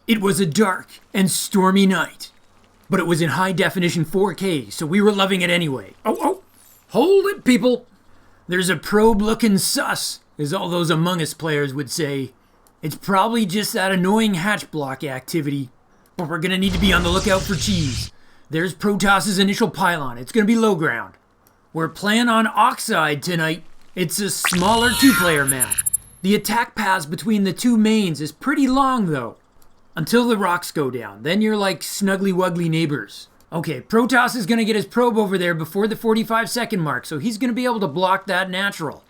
It was a dark and stormy night, but it was in high definition 4K, so we were loving it anyway. Oh, hold it, people. There's a probe looking sus, as all those Among Us players would say. It's probably just that annoying hatch block activity, but we're gonna need to be on the lookout for cheese. There's Protoss's initial pylon. It's gonna be low ground. We're playing on Oxide tonight. It's a smaller two-player map. The attack paths between the two mains is pretty long though, until the rocks go down. Then you're like snuggly-wuggly neighbors. Okay, Protoss is gonna get his probe over there before the 45-second mark, so he's gonna be able to block that natural.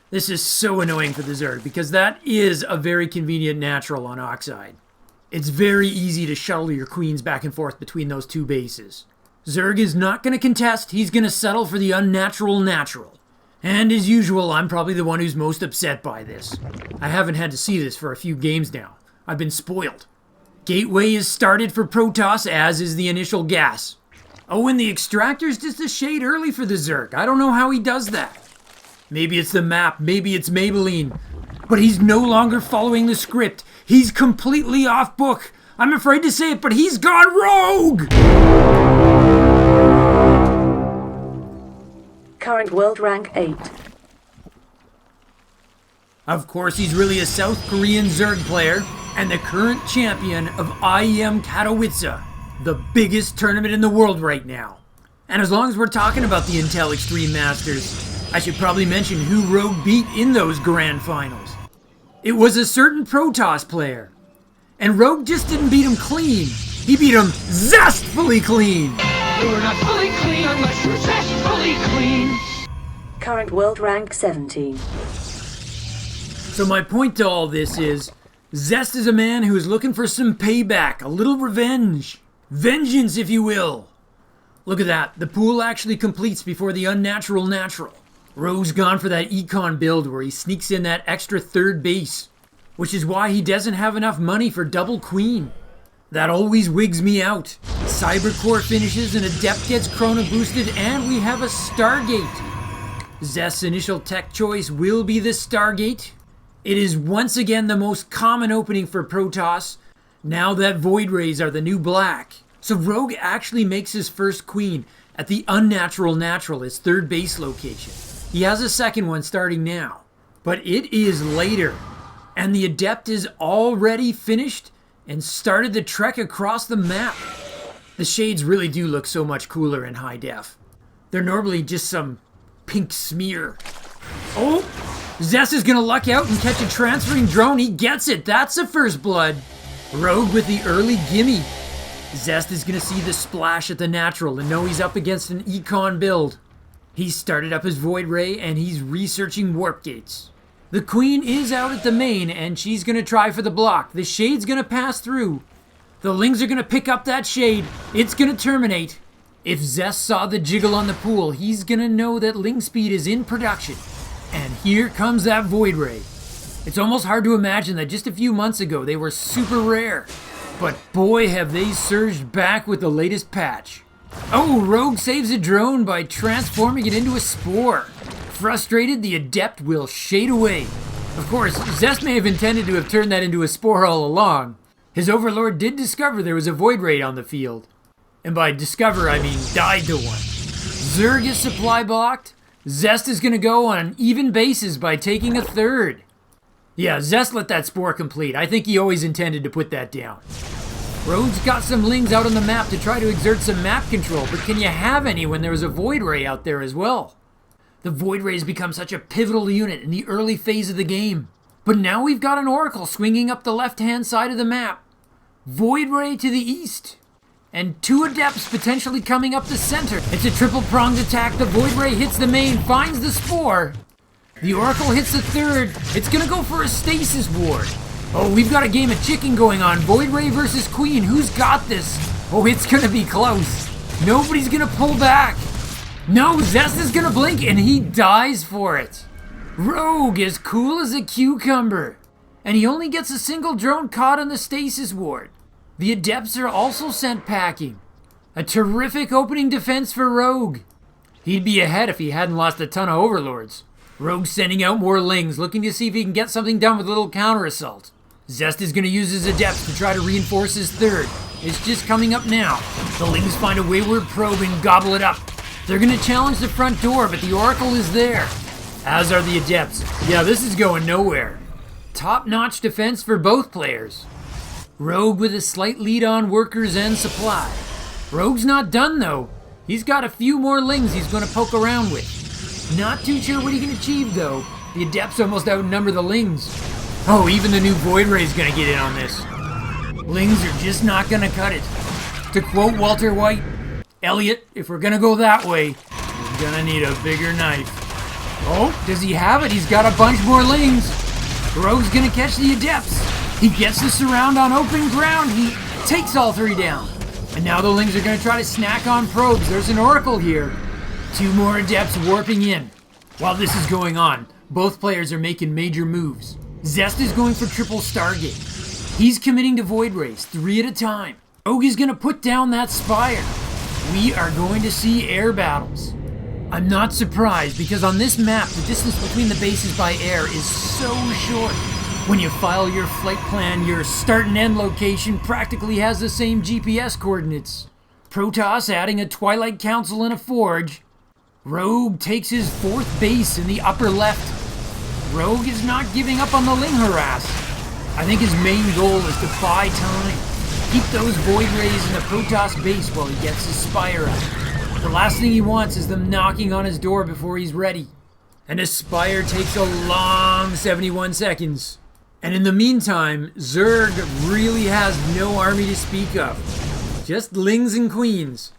This is so annoying for the Zerg, because that is a very convenient natural on Oxide. It's very easy to shuttle your queens back and forth between those two bases. Zerg is not gonna contest, he's gonna settle for the unnatural natural. And as usual, I'm probably the one who's most upset by this. I haven't had to see this for a few games now. I've been spoiled. Gateway is started for Protoss, as is the initial gas. Oh, and the extractor's just a shade early for the Zerg. I don't know how he does that. Maybe it's the map, maybe it's Maybelline. But he's no longer following the script. He's completely off book. I'm afraid to say it, but he's gone rogue! Current world rank 8. Of course, he's really a South Korean Zerg player and the current champion of IEM Katowice, the biggest tournament in the world right now. And as long as we're talking about the Intel Extreme Masters, I should probably mention who Rogue beat in those grand finals. It was a certain Protoss player. And Rogue just didn't beat him clean. He beat him zestfully clean. You're not fully clean unless you're zestfully clean. Current world rank 17. So my point to all this is, Zest is a man who is looking for some payback, a little revenge. Vengeance, if you will. Look at that, the pool actually completes before the unnatural natural. Rogue's gone for that econ build where he sneaks in that extra third base, which is why he doesn't have enough money for double queen. That always wigs me out. Cybercore finishes, an Adept gets chrono boosted, and we have a Stargate. Zest's initial tech choice will be the Stargate. It is once again the most common opening for Protoss, now that Void Rays are the new black. So Rogue actually makes his first queen at the unnatural natural, his third base location. He has a second one starting now, but it is later. And the Adept is already finished and started the trek across the map. The shades really do look so much cooler in high def. They're normally just some pink smear. Oh! Zest is gonna luck out and catch a transferring drone. He gets it. That's a first blood. Rogue with the early gimme. Zest is gonna see the splash at the natural and know he's up against an econ build. He's started up his Void Ray and he's researching warp gates. The queen is out at the main and she's gonna try for the block. The shade's gonna pass through. The lings are gonna pick up that shade. It's gonna terminate. If Zest saw the jiggle on the pool, he's gonna know that ling speed is in production. And here comes that Void Ray. It's almost hard to imagine that just a few months ago they were super rare. But boy have they surged back with the latest patch. Oh, Rogue saves a drone by transforming it into a spore. Frustrated, the Adept will shade away. Of course, Zest may have intended to have turned that into a spore all along. His overlord did discover there was a Void Ray on the field. And by discover, I mean died to one. Zerg is supply blocked. Zest is gonna go on an even basis by taking a third. Yeah, Zest let that spore complete. I think he always intended to put that down. Rogue's got some lings out on the map to try to exert some map control, but can you have any when there's a Void Ray out there as well? The Void Ray has become such a pivotal unit in the early phase of the game. But now we've got an Oracle swinging up the left-hand side of the map. Void Ray to the east. And two Adepts potentially coming up the center. It's a triple-pronged attack. The Void Ray hits the main, finds the spore. The Oracle hits the third. It's gonna go for a stasis ward. Oh, we've got a game of chicken going on. Void Ray versus Queen. Who's got this? Oh, it's gonna be close. Nobody's gonna pull back. No, Zest is gonna blink and he dies for it. Rogue is cool as a cucumber. And he only gets a single drone caught on the stasis ward. The Adepts are also sent packing. A terrific opening defense for Rogue. He'd be ahead if he hadn't lost a ton of overlords. Rogue's sending out more lings, looking to see if he can get something done with a little counter assault. Zest is going to use his adepts to try to reinforce his third. It's just coming up now. The Lings find a wayward probe and gobble it up. They're going to challenge the front door, but the Oracle is there. As are the adepts. Yeah, this is going nowhere. Top-notch defense for both players. Rogue with a slight lead on workers and supply. Rogue's not done though. He's got a few more Lings he's going to poke around with. Not too sure what he can achieve though. The adepts almost outnumber the Lings. Oh, even the new Void Ray's going to get in on this. Lings are just not going to cut it. To quote Walter White, Elliot, if we're going to go that way, we're going to need a bigger knife. Oh, does he have it? He's got a bunch more Lings. Rogue's going to catch the adepts. He gets the surround on open ground. He takes all three down. And now the Lings are going to try to snack on probes. There's an Oracle here. Two more adepts warping in. While this is going on, both players are making major moves. Zest is going for triple Stargate. He's committing to Void Rays, 3 at a time. Rogue is going to put down that Spire. We are going to see air battles. I'm not surprised because on this map, the distance between the bases by air is so short. When you file your flight plan, your start and end location practically has the same GPS coordinates. Protoss adding a Twilight Council and a Forge. Rogue takes his 4th base in the upper left. Rogue is not giving up on the Ling harass. I think his main goal is to buy time. Keep those Void Rays in the Protoss base while he gets his Spire out. The last thing he wants is them knocking on his door before he's ready. And his Spire takes a long 71 seconds. And in the meantime, Zerg really has no army to speak of. Just Lings and Queens.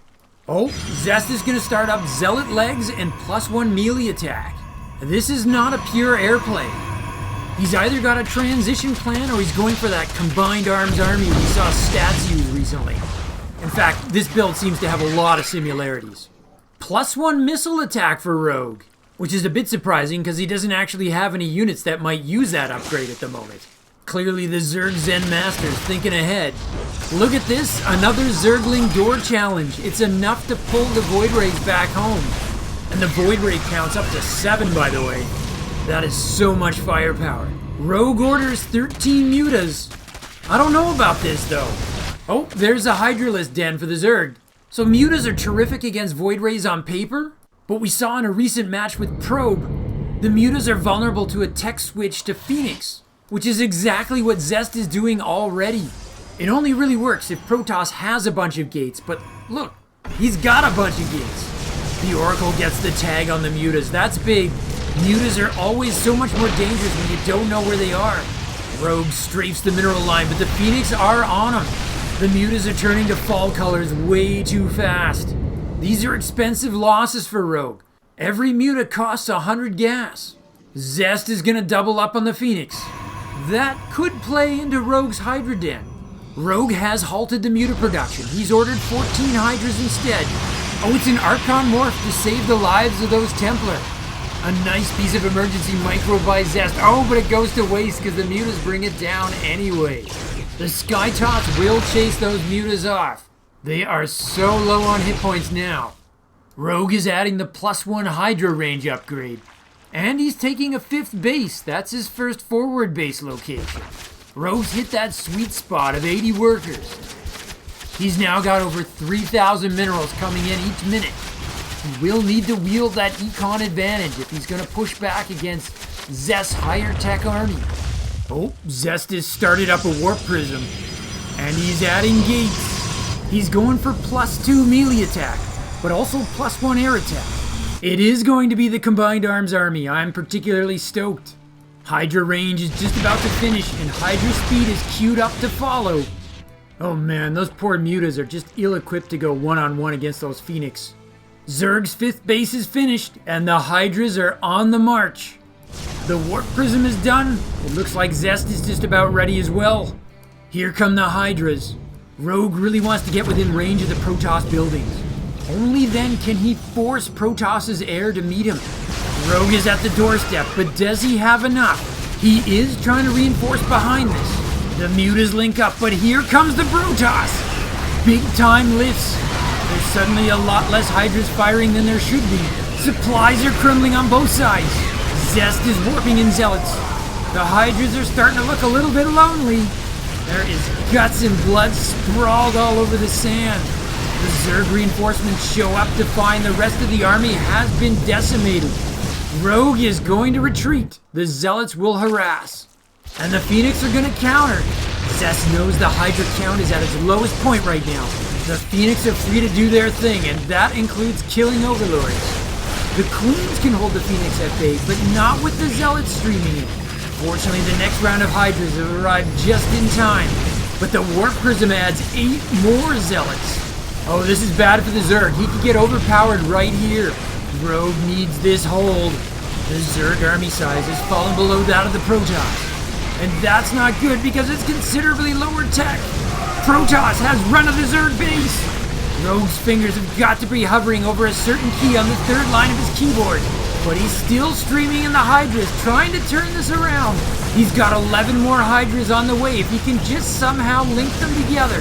Oh, Zest is going to start up Zealot Legs and +1 melee attack. This is not a pure airplay. He's either got a transition plan or he's going for that combined arms army we saw Stats use recently. In fact, this build seems to have a lot of similarities. +1 missile attack for Rogue, which is a bit surprising because he doesn't actually have any units that might use that upgrade at the moment. Clearly the Zerg Zen Master's thinking ahead. Look at this, another Zergling door challenge. It's enough to pull the Void Rays back home. And the Void Ray counts up to 7, by the way. That is so much firepower. Rogue orders 13 mutas. I don't know about this though. Oh, there's a Hydralisk den for the Zerg. So mutas are terrific against Void Rays on paper, but we saw in a recent match with Probe, the mutas are vulnerable to a tech switch to Phoenix, which is exactly what Zest is doing already. It only really works if Protoss has a bunch of gates, but look, he's got a bunch of gates. The Oracle gets the tag on the mutas. That's big. Mutas are always so much more dangerous when you don't know where they are. Rogue strafes the mineral line, but the Phoenix are on him. The mutas are turning to fall colors way too fast. These are expensive losses for Rogue. Every muta costs 100 gas. Zest is going to double up on the Phoenix. That could play into Rogue's Hydra Den. Rogue has halted the muta production. He's ordered 14 Hydras instead. Oh, it's an Archon Morph to save the lives of those Templar. A nice piece of emergency micro by Zest. Oh, but it goes to waste because the mutas bring it down anyway. The Skytops will chase those mutas off. They are so low on hit points now. Rogue is adding the +1 Hydra range upgrade. And he's taking a 5th base. That's his first forward base location. Rogue's hit that sweet spot of 80 workers. He's now got over 3,000 minerals coming in each minute. He will need to wield that econ advantage if he's going to push back against Zest's higher tech army. Oh, Zest has started up a warp prism. And he's adding gates. He's going for +2 melee attack, but also +1 air attack. It is going to be the combined arms army. I'm particularly stoked. Hydra range is just about to finish, and Hydra speed is queued up to follow. Oh man, those poor mutas are just ill-equipped to go one-on-one against those Phoenix. Zerg's 5th base is finished, and the Hydras are on the march. The warp prism is done. It looks like Zest is just about ready as well. Here come the Hydras. Rogue really wants to get within range of the Protoss buildings. Only then can he force Protoss's air to meet him. Rogue is at the doorstep, but does he have enough? He is trying to reinforce behind this. The mutas link up, but here comes the Protoss! Big time lifts. There's suddenly a lot less Hydras firing than there should be. Supplies are crumbling on both sides. Zest is warping in Zealots. The Hydras are starting to look a little bit lonely. There is guts and blood sprawled all over the sand. The Zerg reinforcements show up to find the rest of the army has been decimated. Rogue is going to retreat. The Zealots will harass. And the Phoenix are going to counter. Zest knows the Hydra count is at its lowest point right now. The Phoenix are free to do their thing, and that includes killing Overlords. The Queens can hold the Phoenix at bay, but not with the Zealots streaming in. Fortunately, the next round of Hydras have arrived just in time, but the Warp Prism adds 8 more Zealots. Oh, this is bad for the Zerg. He could get overpowered right here. Rogue needs this hold. The Zerg army size has fallen below that of the Protoss. And that's not good because it's considerably lower tech. Protoss has run of the Zerg base. Rogue's fingers have got to be hovering over a certain key on the third line of his keyboard. But he's still streaming in the Hydras, trying to turn this around. He's got 11 more Hydras on the way if he can just somehow link them together.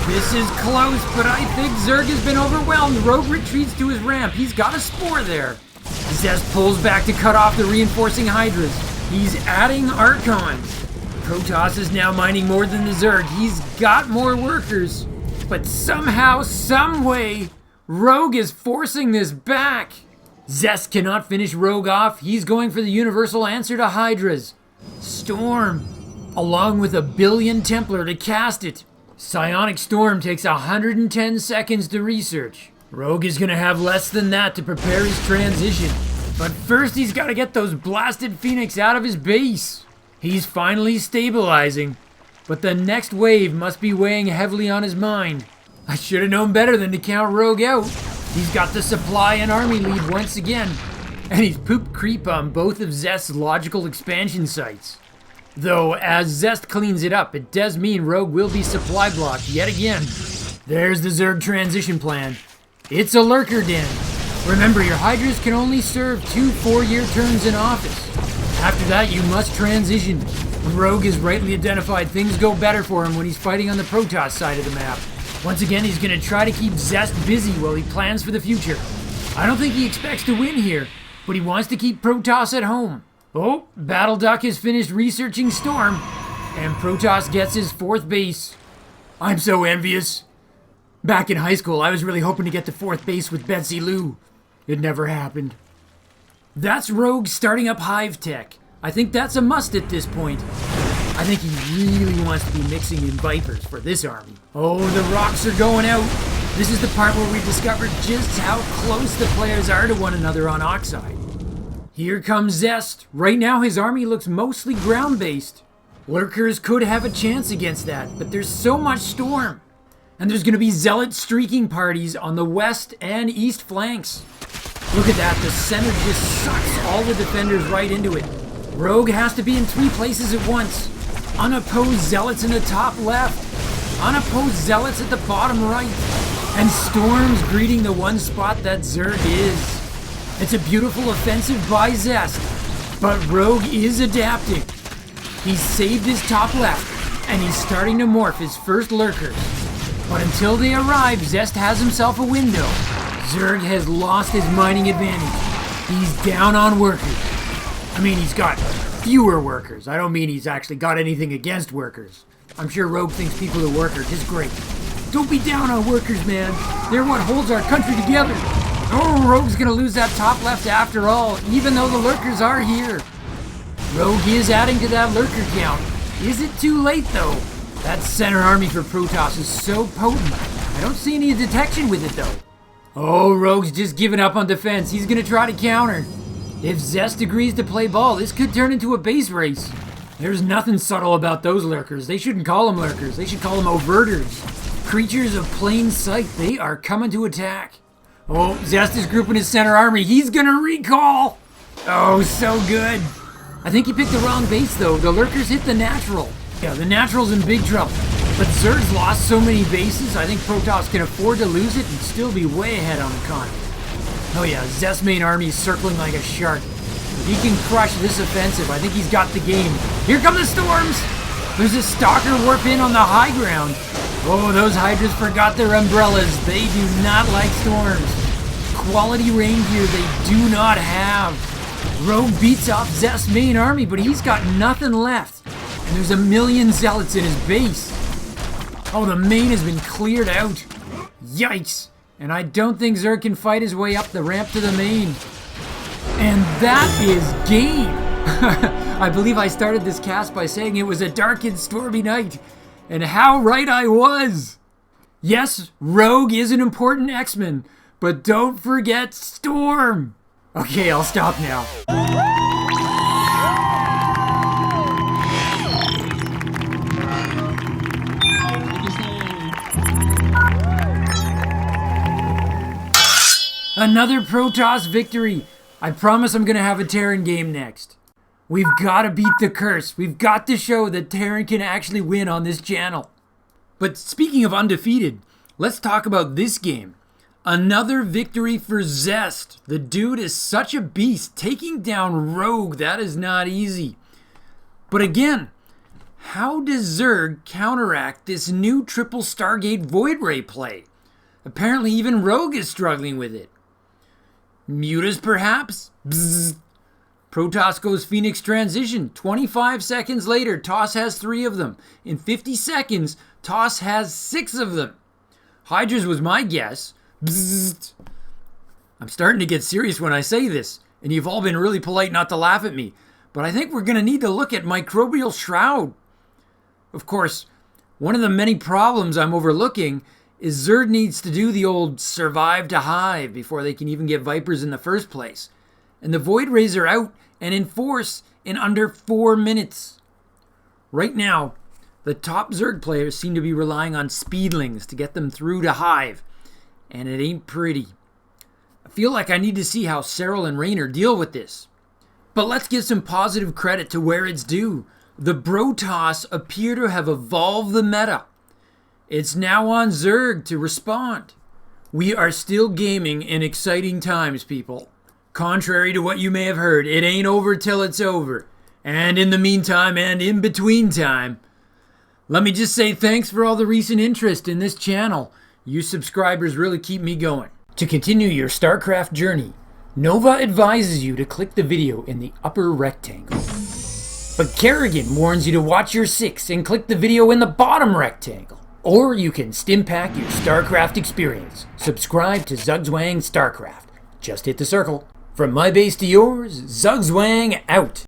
This is close, but I think Zerg has been overwhelmed. Rogue retreats to his ramp. He's got a spore there. Zest pulls back to cut off the reinforcing Hydras. He's adding Archons. Protoss is now mining more than the Zerg. He's got more workers. But somehow, someway, Rogue is forcing this back. Zest cannot finish Rogue off. He's going for the universal answer to Hydras. Storm, along with 1 billion Templar to cast it. Psionic Storm takes 110 seconds to research. Rogue is going to have less than that to prepare his transition. But first he's got to get those blasted Phoenix out of his base. He's finally stabilizing, but the next wave must be weighing heavily on his mind. I should have known better than to count Rogue out. He's got the supply and army lead once again, and he's pooped creep on both of Zest's logical expansion sites. Though, as Zest cleans it up, it does mean Rogue will be supply blocked yet again. There's the Zerg transition plan. It's a lurker den. Remember, your Hydras can only serve 2 4-year terms in office. After that, you must transition. When Rogue is rightly identified, things go better for him when he's fighting on the Protoss side of the map. Once again, he's going to try to keep Zest busy while he plans for the future. I don't think he expects to win here, but he wants to keep Protoss at home. Oh, Battle Duck has finished researching Storm, and Protoss gets his 4th base. I'm so envious. Back in high school, I was really hoping to get to 4th base with Betsy Lou. It never happened. That's Rogue starting up Hive Tech. I think that's a must at this point. I think he really wants to be mixing in Vipers for this army. Oh, the rocks are going out. This is the part where we discover just how close the players are to one another on Oxide. Here comes Zest. Right now his army looks mostly ground-based. Lurkers could have a chance against that, but there's so much Storm. And there's going to be Zealot streaking parties on the west and east flanks. Look at that, the center just sucks all the defenders right into it. Rogue has to be in 3 places at once. Unopposed Zealots in the top left. Unopposed Zealots at the bottom right. And Storm's greeting the one spot that Zerg is. It's a beautiful offensive by Zest, but Rogue is adapting. He's saved his top left, and he's starting to morph his first lurkers. But until they arrive, Zest has himself a window. Zerg has lost his mining advantage. He's down on workers. I mean, he's got fewer workers. I don't mean he's actually got anything against workers. I'm sure Rogue thinks people who work are just great. Don't be down on workers, man. They're what holds our country together. Oh, Rogue's gonna lose that top left after all, even though the lurkers are here. Rogue is adding to that lurker count. Is it too late, though? That center army for Protoss is so potent. I don't see any detection with it, though. Oh, Rogue's just giving up on defense. He's gonna try to counter. If Zest agrees to play ball, this could turn into a base race. There's nothing subtle about those lurkers. They shouldn't call them lurkers. They should call them overters. Creatures of plain sight. They are coming to attack. Oh, Zest is grouping his center army. He's gonna recall. Oh, so good. I think he picked the wrong base, though. The lurkers hit the natural. Yeah, the natural's in big trouble. But Zerg's lost so many bases, I think Protoss can afford to lose it and still be way ahead on the continent. Oh yeah, Zest's main army is circling like a shark. If he can crush this offensive, I think he's got the game. Here come the Storms! There's a Stalker warp in on the high ground. Oh, those Hydras forgot their umbrellas. They do not like Storms. Quality reindeer they do not have. Rogue beats off Zest's main army, but he's got nothing left. And there's a million zealots in his base. Oh, the main has been cleared out. Yikes. And I don't think Zerg can fight his way up the ramp to the main. And that is game. I believe I started this cast by saying it was a dark and stormy night. And how right I was. Yes, Rogue is an important X-Men, but don't forget Storm. Okay, I'll stop now. Another Protoss victory. I promise I'm gonna have a Terran game next. We've gotta beat the curse. We've got to show that Terran can actually win on this channel. But speaking of undefeated, let's talk about this game. Another victory for Zest. The dude is such a beast. Taking down Rogue, that is not easy. But again, how does Zerg counteract this new triple Stargate Void Ray play? Apparently even Rogue is struggling with it. Mutas perhaps? Bzzz. Protoss goes Phoenix transition. 25 seconds later, Toss has 3 of them. In 50 seconds, Toss has 6 of them. Hydras was my guess. Bzzz. I'm starting to get serious when I say this, and you've all been really polite not to laugh at me, but I think we're going to need to look at Microbial Shroud. Of course, one of the many problems I'm overlooking is Zerg needs to do the old survive to hive before they can even get Vipers in the first place. And the Void Rays are out and in force in under 4 minutes. Right now, the top Zerg players seem to be relying on Speedlings to get them through to hive. And it ain't pretty. I feel like I need to see how Cyril and Raynor deal with this. But let's give some positive credit to where it's due. The Protoss appear to have evolved the meta. It's now on Zerg to respond. We are still gaming in exciting times, people. Contrary to what you may have heard, it ain't over till it's over. And in the meantime and in between time, let me just say thanks for all the recent interest in this channel. You subscribers really keep me going. To continue your StarCraft journey, Nova advises you to click the video in the upper rectangle. But Kerrigan warns you to watch your 6 and click the video in the bottom rectangle. Or you can stimpack your StarCraft experience. Subscribe to Zugzwang StarCraft. Just hit the circle. From my base to yours, Zugzwang out.